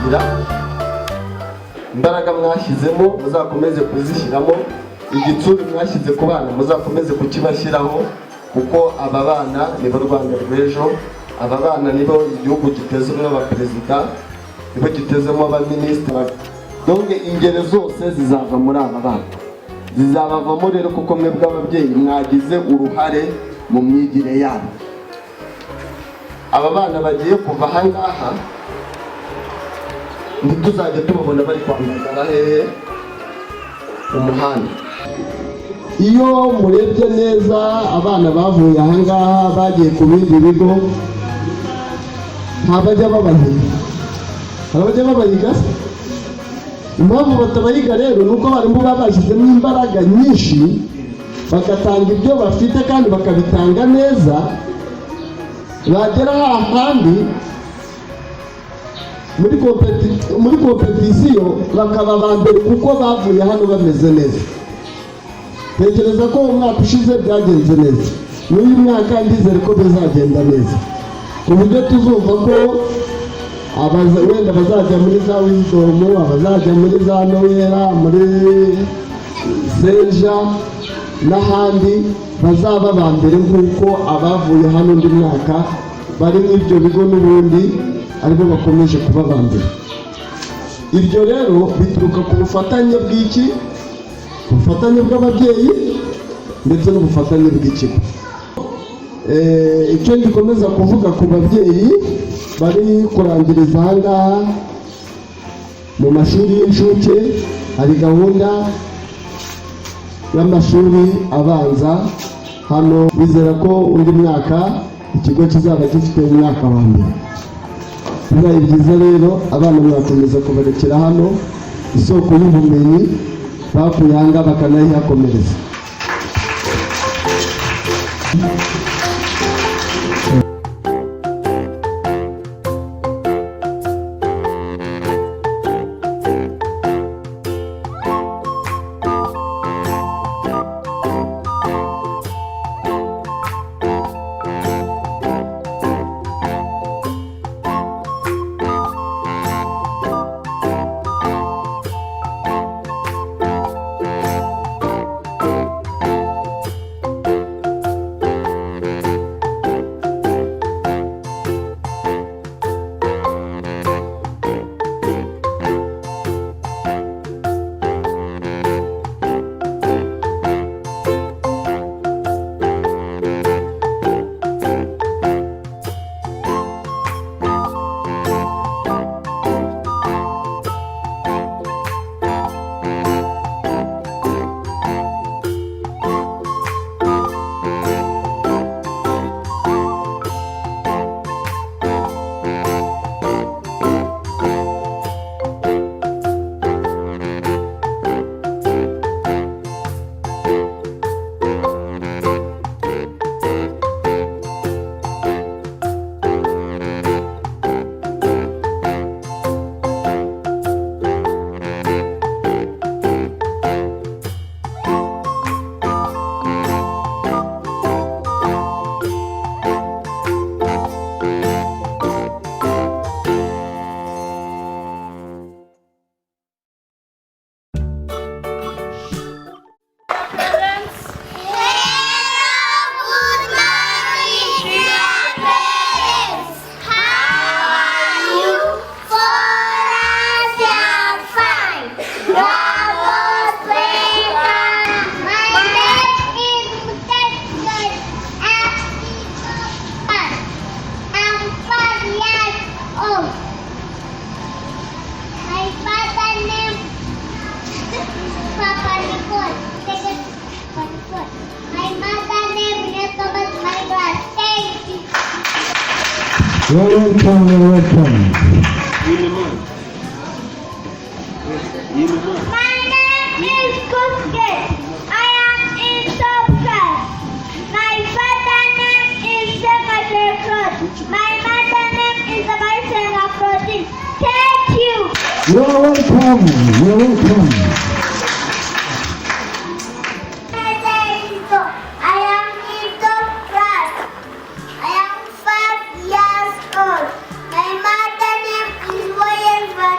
kugira imbaraga mwashyizemo muzakomeze kuzishyiramo, igitsuri mwashyize ku bana muzakomeze kukibashyiraho, kuko aba bana nibo Rwanda rw'ejo, aba bana nibo igihugu gitezemo abaperezida, nibo gitezemo abaminisitiri, donc ingero zose zizava muri aba bana, zizabavamo rero kuko mwebwe ababyeyi mwagize uruhare mu myigire yabo. Aba bana bagiye kuva aha ngaha ntituzajya tubabona bari kwambara hehe umuhanda. Iyo murebye neza abana bavuye aha ngaha bagiye ku bindi bigo ntabajya babahiga, abajya babahiga. Impamvu batabahiga rero nuko abarimu baba bashyizemo imbaraga nyinshi bagatanga ibyo bafite kandi bakabitanga neza, bagera ahandi muri kompetisiyo bakaba abambere kuko bavuye hano bameze neza. Tekereza ko umwaka ushize byagenze neza, n'uyu mwaka ndizere ko bizagenda neza, ku buryo tuzumva ko wenda bazajya muri za Wisdom, abazajya muri za Noera, muri Seja n'ahandi bazaba bambere nk'uko abavuye hano undi mwaka bari muri ibyo bigo n'ubundi ariko bakomeje kuba bambere. Ibyo rero bituruka ku bufatanye bw'iki, ubufatanye bw'ababyeyi ndetse n'ubufatanye bw'ikigo. Icyo gikomeza kuvuga ku babyeyi bari kurangiriza aha ngaha mu mashuri y'incuke, hari gahunda y'amashuri abanza hano. Bizera ko undi mwaka ikigo kizaba gifite umwaka wa mbere. Bibaye byiza rero abana mwakomeza kubarekera hano isoko y'ubumenyi bakuye aha ngaha bakanayihakomereza. Welcome. My name is Kuske. I am in top class. My father name is Secretary Claude. My mother name is Abaisena Claudine. Thank you. You're welcome. You're welcome. I am in top class. I am 5 years old. My mother name is William Van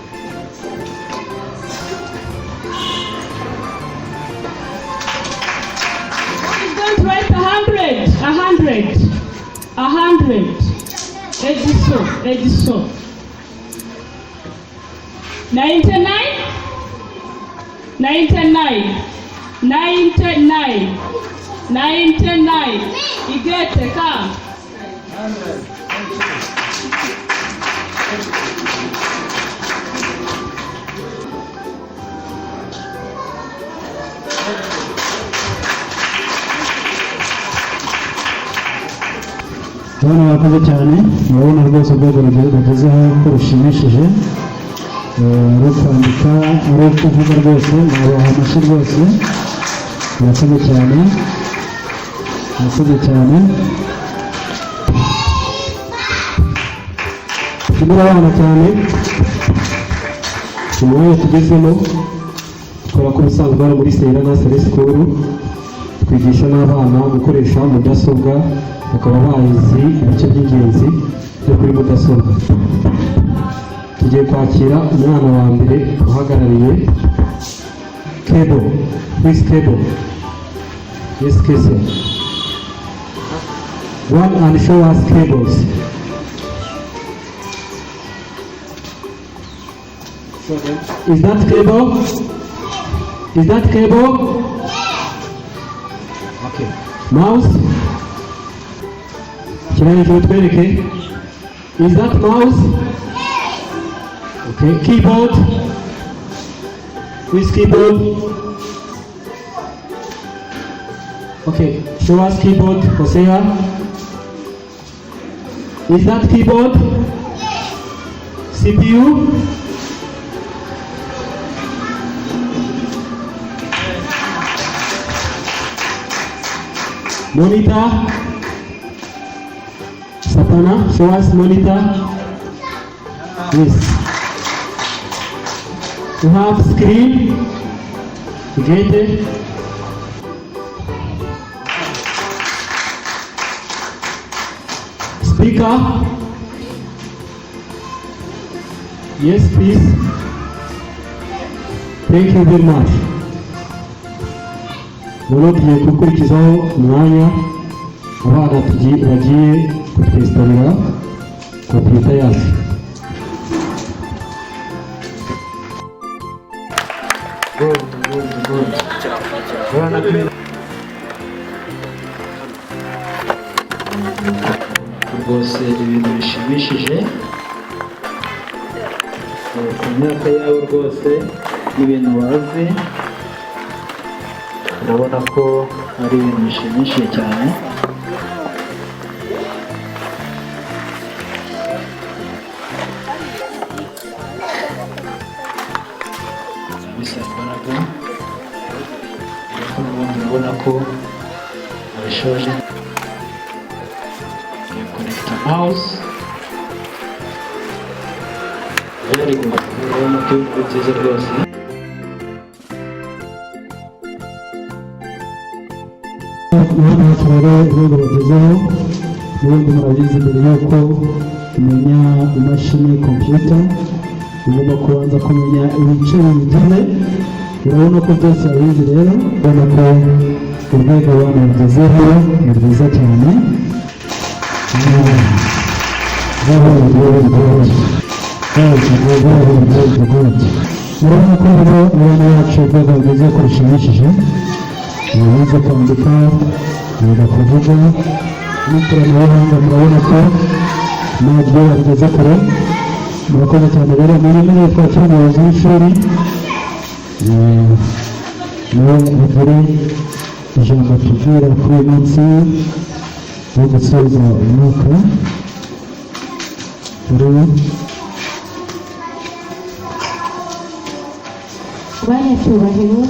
100. Ediso. 99. Igete, come. 100. Abana bakoze cyane, urabona rwose urwego rugezeho ko rushimishije, ari kwandika, ari kuvuga rwose, nabaha amashyi rwose, murakoze cyane, Tumira abana cyane, umwanya tugezemo, tukora ku bisanzwe hano muri SEIRAH Nursery School, twigisha n'abana gukoresha mudasobwa, bakaba bazi ibice by'ingenzi byo kuri mudasobwa. Tugiye kwakira umwana wa mbere uhagarariye cable. Please cable. Yes, Kese. One and show us cables. Is that cable? Okay. Mouse? Is that mouse? Okay. Keyboard? Which keyboard? Okay. Show us keyboard, Hosea. Is that keyboard? CPU? Monitor? Sapana, show us monitor. Yes. You have screen. You get it? Speaker. Yes, please. Thank you very much. Tugiye gukurikizaho umwanya abana bagiye kutwesitarira kompiyuta yacu. Rwose ibintu bishimishije ku myaka yabo rwose n'ibintu bazi, urabona ko ari ibintu bishimishije cyane. Bisaba imbaraga, ariko n'ubundi urabona ko abishoje. Connector mouse. Very good. Urabona ko ibintu byiza rwose. Urabona ko rero urwego bagezeho, n'ubundi murabizi mbere y'uko umenya imashini kompiyuta, ugomba kubanza kumenya ibice bigize. Urabona ko byose abizi rero, urabona ko urwego abana bagezeho ni rwiza cyane. Urabona ko rero abana bacu urwego bageze ko rushimishije, bize kwandika, biga kuvuga n'ikoranabuhanga. Murabona ko ntabwo bageze kure, murakoze cyane. Rero muri twakira umuyobozi w'ishuri, niwe agire ijambo tubwira kuri uyu munsi wo gusoza umwaka. Banyacyubahiro,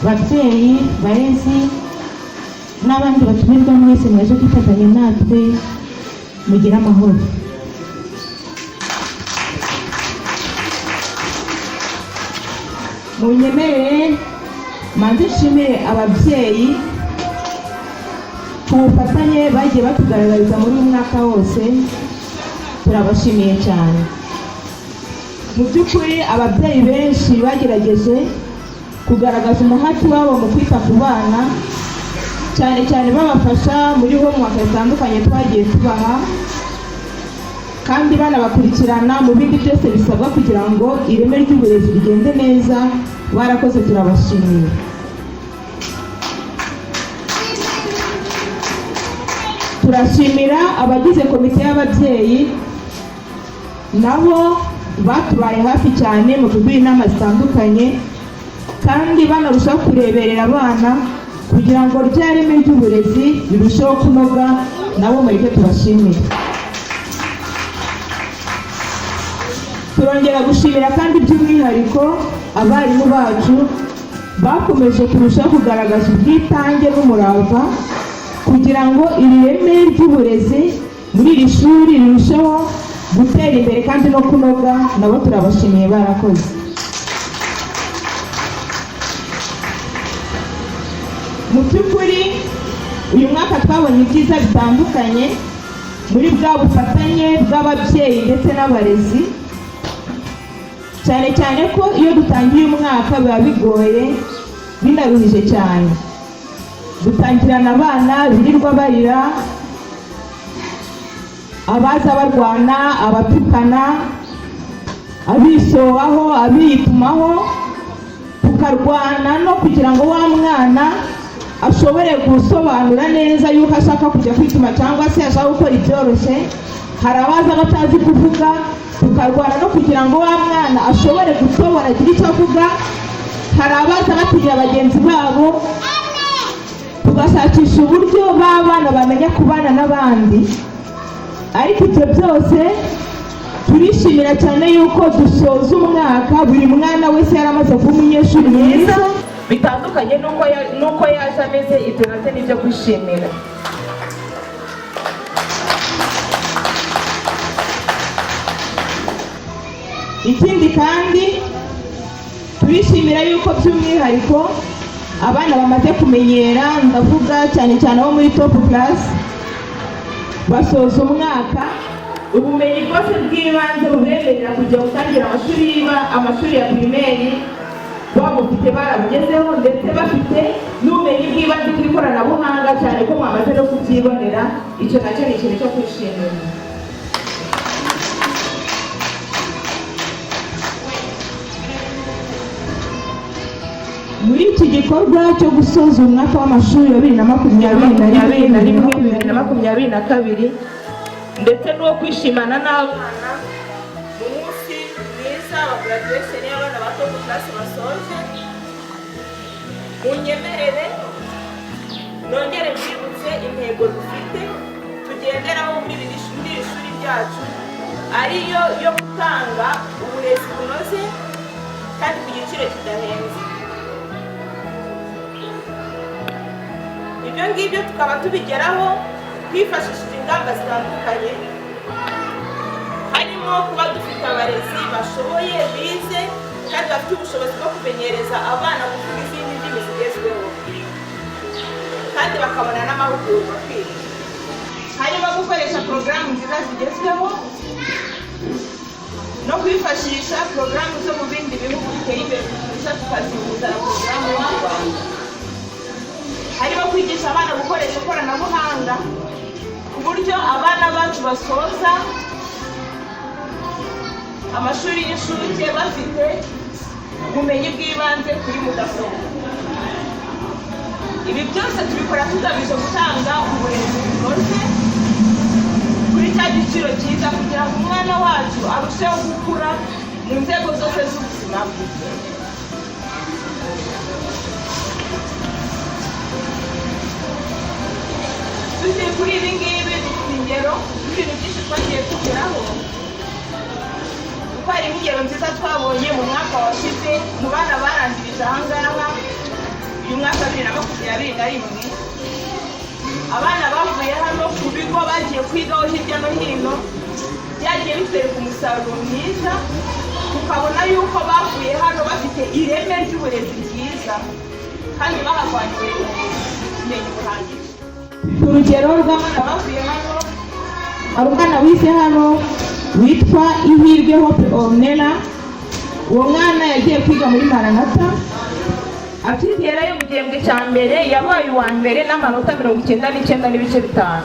babyeyi, barezi n'abandi batumirwa mwese mwaje kwifatanya natwe, mugire amahoro. Munyemerere manze nshimire ababyeyi ku bufatanye bagiye batugaragariza muri uyu mwaka wose, turabashimiye cyane. Mu by'ukuri ababyeyi benshi bagerageje kugaragaza umuhati wabo mu kwita ku bana, cyane cyane babafasha muri homework zitandukanye twagiye tubaha, kandi banabakurikirana mu bindi byose bisabwa kugira ngo ireme ry'uburezi rigende neza. Barakoze, turabashimiye. Turashimira abagize komite y'ababyeyi, nabo batubaye hafi cyane mu kuduha inama zitandukanye, kandi banarushaho kureberera abana kugira ngo rya reme ry'uburezi rirusheho kunoga. Nabo muri byo tubashimira. Turongera gushimira kandi by'umwihariko abarimu bacu bakomeje kurushaho kugaragaza ubwitange n'umurava kugira ngo iri reme ry'uburezi muri iri shuri rirusheho gutera imbere kandi no kunoga. Nabo turabashimiye, barakoze. Mu by'ukuri uyu mwaka twabonye ibyiza bitandukanye muri bwa bufatanye bw'ababyeyi ndetse n'abarezi, cyane cyane ko iyo dutangiye umwaka biba bigoye binaruhije cyane. Dutangirana abana birirwa barira, abaza barwana, abatukana, abisobaho, abiyitumaho, tukarwana no kugira ngo wa mwana ashobore gusobanura neza yuko ashaka kujya kwituma cyangwa se ashaka gukora ibyoroshye. Hari abaza batazi kuvuga, tukarwana no kugira ngo wa mwana ashobore gusobora agire icyo avuga. Hari abaza batinya bagenzi babo, tugashakisha uburyo b'abana bamenya kubana n'abandi. Ariko ibyo byose turishimira cyane yuko dusoza umwaka buri mwana wese yaramaze kuba umunyeshuri mwiza, bitandukanye nuko yaje ameze. Ibyo nabyo ni ibyo kwishimira. Ikindi kandi turishimira yuko by'umwihariko abana bamaze kumenyera, ndavuga cyane cyane abo muri top class, basoza umwaka ubumenyi bwose bw'ibanze bubemerera kujya gutangira amashuri ya primaire babufite, barabugezeho, ndetse bafite n'ubumenyi bw'ibanze bw'ikoranabuhanga, cyane ko mwamaze no kubyibonera. Icyo nacyo ni ikintu cyo kwishimira. Muri iki gikorwa cyo gusoza umwaka w'amashuri wa 2021-2022 ndetse n'uwo kwishimana n'abana mu munsi mwiza wa graduation y'abana ba top class basoje, munyemerere nongere mbibutse intego dufite tugenderaho muri iri shuri ryacu, ariyo yo gutanga uburezi bunoze kandi ku giciro kidahenze. Ibyo ngibyo tukaba tubigeraho twifashishije ingamba zitandukanye, harimo kuba dufite abarezi bashoboye, bize kandi bafite ubushobozi bwo kumenyereza abana kuvuga izindi ndimi zigezweho, kandi bakabona n'amahugurwa kwiga. Harimo gukoresha porogaramu nziza zigezweho no kwifashisha porogaramu zo mu bindi bihugu biteye imbere kurusha, tukazihuza na porogaramu yo mu Rwanda. Harimo kwigisha abana gukoresha ikoranabuhanga ku buryo abana bacu basoza amashuri y'incuke bafite ubumenyi bw'ibanze kuri mudasobwa. Ibi byose tubikora tugamije gutanga uburezi bunoze kuri cya giciro cyiza, kugira ngo umwana wacu arusheho gukura mu nzego zose z'ubuzima bwe. Tugiye kuri ibi ngibi dufite ingero n'ibintu byinshi twagiye tugeraho, kuko hari ingero nziza twabonye mu mwaka washize mu bana barangirije aha ngaha uyu mwaka 2021. Abana bavuye hano ku bigo bagiye kwigaho hirya no hino, byagiye bitwereka umusaruro mwiza, tukabona yuko bavuye hano bafite ireme ry'uburezi ryiza kandi bahavanye ubumenyi buhagije. Urugero rw'abana bavuye hano, hari umwana wize hano witwa Ihirwe Hope Ornella. Uwo mwana yagiye kwiga muri Maranatha, akigera yo mu gihembwe cya mbere yabaye uwa mbere n'amanota 99.5.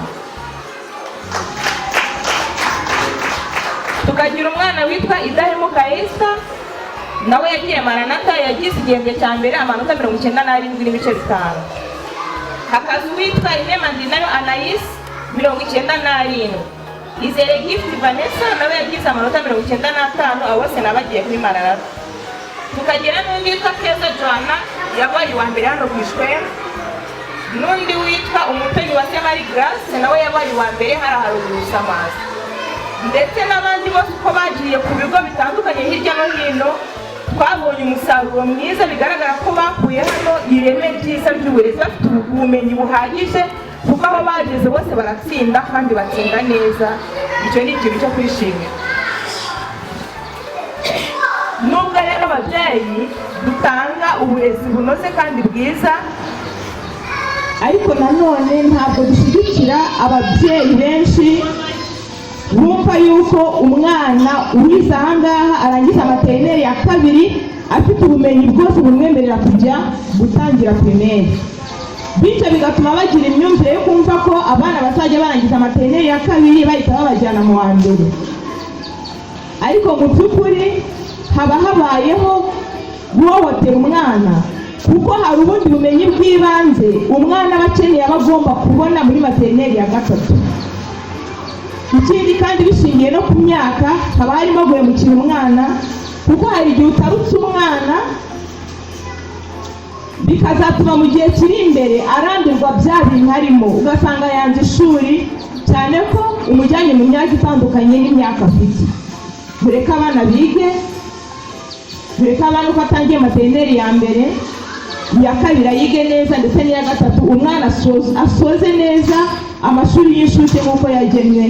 Tukagira umwana witwa Idahemuka Esther, nawe yagiye Maranatha, yagize igihembwe cya mbere amanota 97.5. Hakaza uwitwa Inemandinayo Anais 97. Izere Gift Vanessa nawe yagize amanota 95, abo bose nabagiye kuri Maranatha. Tukagira n'undi witwa Keza Joanna yabaye uwa mbere hano ku Ishwema, n'undi witwa Umutoni wa Semari Grace nawe yabaye uwa mbere haruguru Samazi, ndetse n'abandi bose uko bagiye ku bigo bitandukanye hirya no hino. Twabonye umusaruro mwiza, bigaragara ko bakuye hano ireme ryiza ry'uburezi, bafite ubumenyi buhagije, kuko aho bageze bose baratsinda kandi batsinda neza. Icyo ni ikintu cyo kwishimira. Nubwo rero ababyeyi dutanga uburezi bunoze kandi bwiza, ariko nanone ntabwo dushyigikira ababyeyi benshi bumva yuko umwana uwize aha ngaha arangiza materineri ya kabiri afite ubumenyi bwose bumwemerera kujya gutangira primaire, bityo bigatuma bagira imyumvire yo kumva ko abana bazajya barangiza materineri ya kabiri bahita babajyana mu wa mbere. Ariko mu by'ukuri haba habayeho guhohotera umwana, kuko hari ubundi bumenyi bw'ibanze umwana aba akeneye, aba agomba kubona muri materineri ya gatatu. Ikindi kandi bishingiye no ku myaka, haba harimo guhemukira umwana, kuko hari igihe utarutse umwana bikazatuma mu gihe kiri imbere arambirwa bya bintu harimo, ugasanga yanze ishuri, cyane ko umujyanye mu myaka itandukanye n'imyaka afite. Mureke abana bige, mureke abana uko atangiye materineri ya mbere, iya kabiri ayige neza, ndetse n'iya gatatu umwana asoze neza amashuri y'incuke nk'uko yagenwe,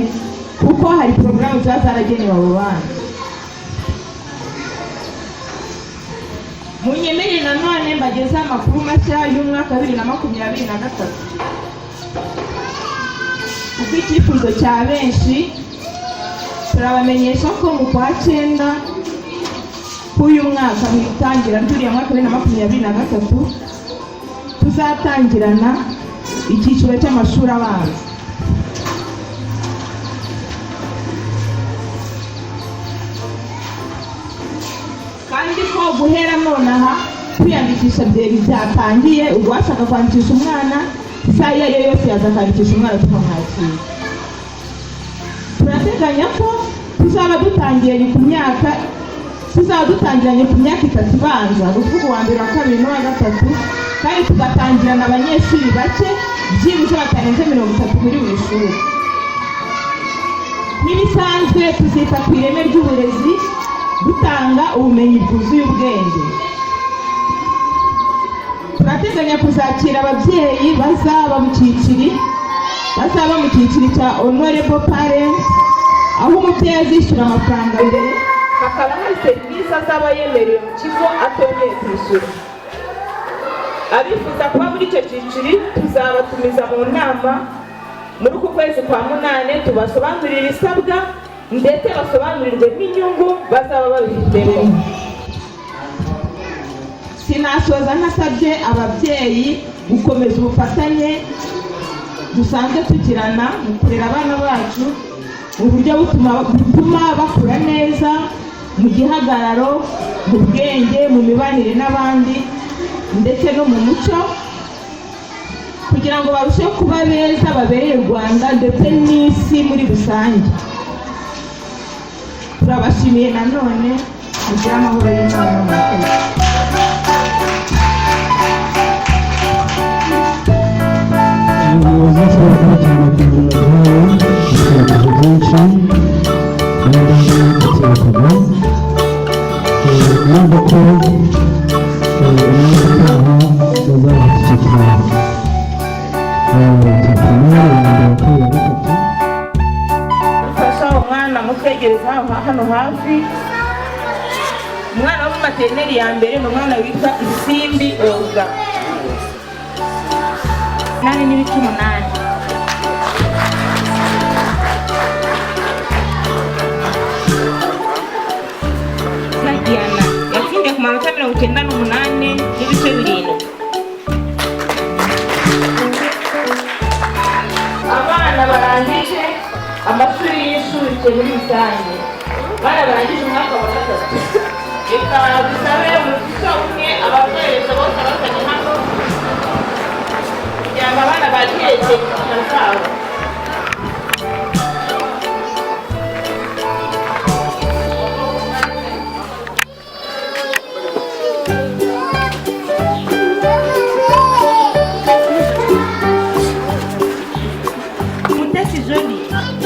kuko hari porogaramu ziba zaragenewe abo bana. Munyemerere nanone mbageze amakuru mashya y'umwaka 2023. Kuko icyifuzo cya benshi, turabamenyesha ko mu kwa 9 k'uyu mwaka mu itangira ry'uriya mwaka 2023 tuzatangirana icyiciro cy'amashuri abanza. Kandi ko guhera nonaha kwiyandikisha byatangiye, uwashaka kwandikisha umwana isaha iyo ariyo yose yaza kwandikisha umwana tukamwakira. Turateganya ko tuzaba dutangiranye ku myaka 3 ibanza, ukuvuga uwa mbere, wa kabiri n'uwa gatatu, kandi tugatangirana abanyeshuri bake byibuze batarenze 30 muri buri shuri. Nk'ibisanzwe tuzita ku ireme ry'uburezi, dutanga ubumenyi bwuzuye ubwenge. Turateganya kuzakira ababyeyi bazaba mu cyiciri cya honorable parents, aho umubyeyi azishyura amafaranga mbere, hakaba hari serivisi azaba yemerewe mu kigo atongeye kwishyura. Abifuza kuba muri icyo cyiciri tuzabatumiza mu nama muri uku kwezi kwa 8, tubasobanurira ibisabwa ndetse basobanurirwe n'inyungu bazaba babifitemo. Sinasoza ntasabye ababyeyi gukomeza ubufatanye dusanzwe tugirana mu kurera abana bacu mu buryo butuma bakura neza mu gihagararo, mu bwenge, mu mibanire n'abandi, ndetse no mu muco, kugira ngo barusheho kuba beza babereye u Rwanda ndetse n'isi muri rusange. Turabashimiye nanone, kugira amahoro y'Imana mu mutima. Dufasha umwana mutwegereza hano hafi. Umwana wo mu materineri ya mbere ni umwana witwa Isimbi Olga. 8 Diana yatsindiye ku manota 98.7. barangije amashuri y'incuke muri rusange, bana barangije umwaka wa gatatu. Reka dusabe umugisha umwe abakoresha bose bazanye hano kugira ngo abana bagire icyiciro zabo. Mutesi Jolie.